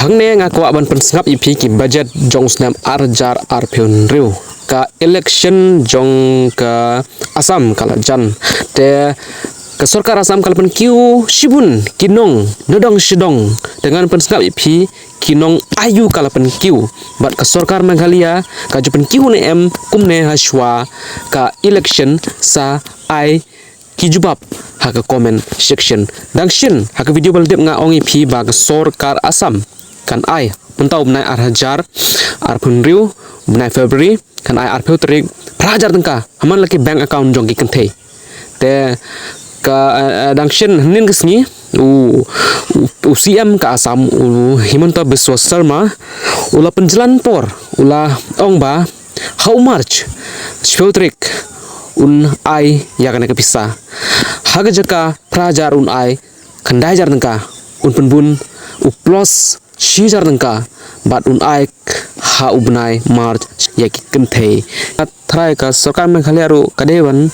hangne nga ko aban pensngap ipi ki budget jong snam arjar arpion riu ka election jong ka Assam kala jan te ke Sorkar Assam kalapan kiu shibun kinong nodong shidong dengan pensngap ipi kinong ayu kalapan kiu bat ke Sorkar Meghalaya ka jupen kiu ne em kumne haswa ka election sa ai kijubab haka comment section dangshin haka video baldep nga ong ipi ba ke Sorkar Assam kan ai mentau Bnai Hajar arpun riu Bnai February kan ai arpeu terik prajar tengka haman laki bank account jong ki kentei te ka dangshin nin kesni CM ka Assam Mynta Biswa Sarma ula penjalan por ula ong ba how much speutrik un ai ya kana kepisa haga jaka prajar un ai khandai jar tengka un penbun plus shijar tengka bat un ai ha ubnai march ya ki kentei thrai ka Sorkar Meghalaya ru kadewan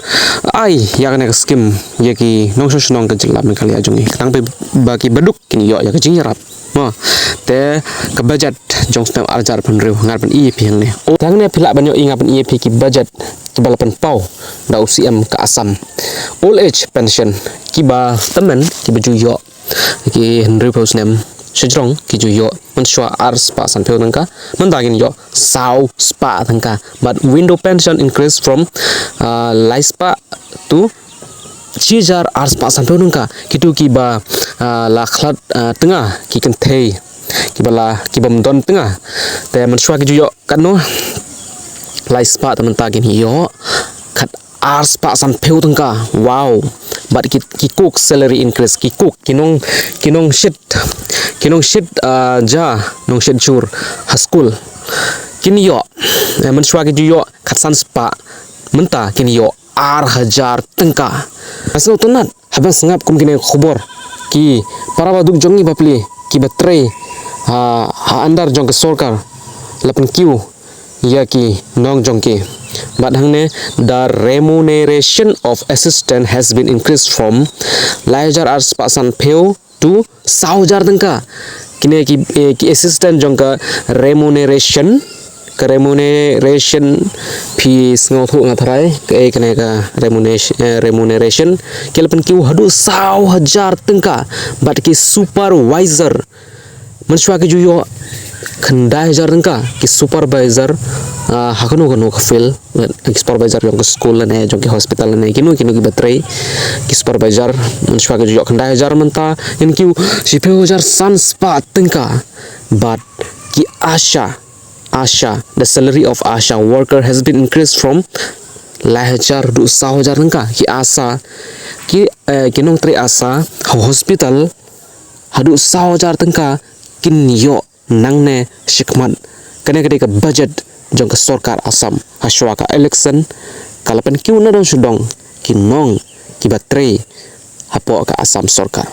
ai ya kana skim ya ki nongsho shnong ka jilla Meghalaya jongi tang pe baki beduk kini yo ya ka jingrap ma te ka budget jong stem arjar pen riu ngar pen ep yang ne o tang ne phila banyo inga pen ep ki budget ki balapan pau da UCM ka Assam old age pension ki ba temen ki baju yo ki henry post nem sejrong ki ju yo menswa ars pa san peu tangka mendagin yo sau spa tangka but window pension increase from laispa to cijar ars pa san peu tangka kitu ki ba la khlat tengah ki kentei ki bala ki bam don tengah te menswa ki ju yo kan no laispa temen tagin yo kat ars pa san peu tangka wow but ki cook salary increase ki cook kinong shit ja nong shit chur haskul kini yo menswa ki yo khatsan spa Mynta kini yo Hajar tengka asal tonat habang sengap kum kini khobor ki para baduk jongi bapli ki batre ha andar jong ke Sorkar lapan kiu ya ki nong jong ki but hangne the remuneration of assistant has been increased from lajar ars pasan peu to saujar tengka kini ki assistant jong ka remuneration fees ngothu ngathrai ke kene ka remuneration kelpen ki hadu 1,000 tengka but ki supervisor menswa ki juyo khandai jar tengka ki supervisor hakano fil supervisor jong school ne jong ki hospital ne kinu ki batrai ki supervisor menswa ki juyo khandai jar menta in ki sipe jar sans pa tengka but ki Asha the salary of Asha worker has been increased from lahajar du 1,000 tengka ki asa ki kinong tri asa hospital hadu 1,000 tengka kin yo nangne shikmat kane ka budget jong ka Sorkar Assam haswa ka election kalapan kiu na dong sudong kinong ki batray hapo ka Assam Sorkar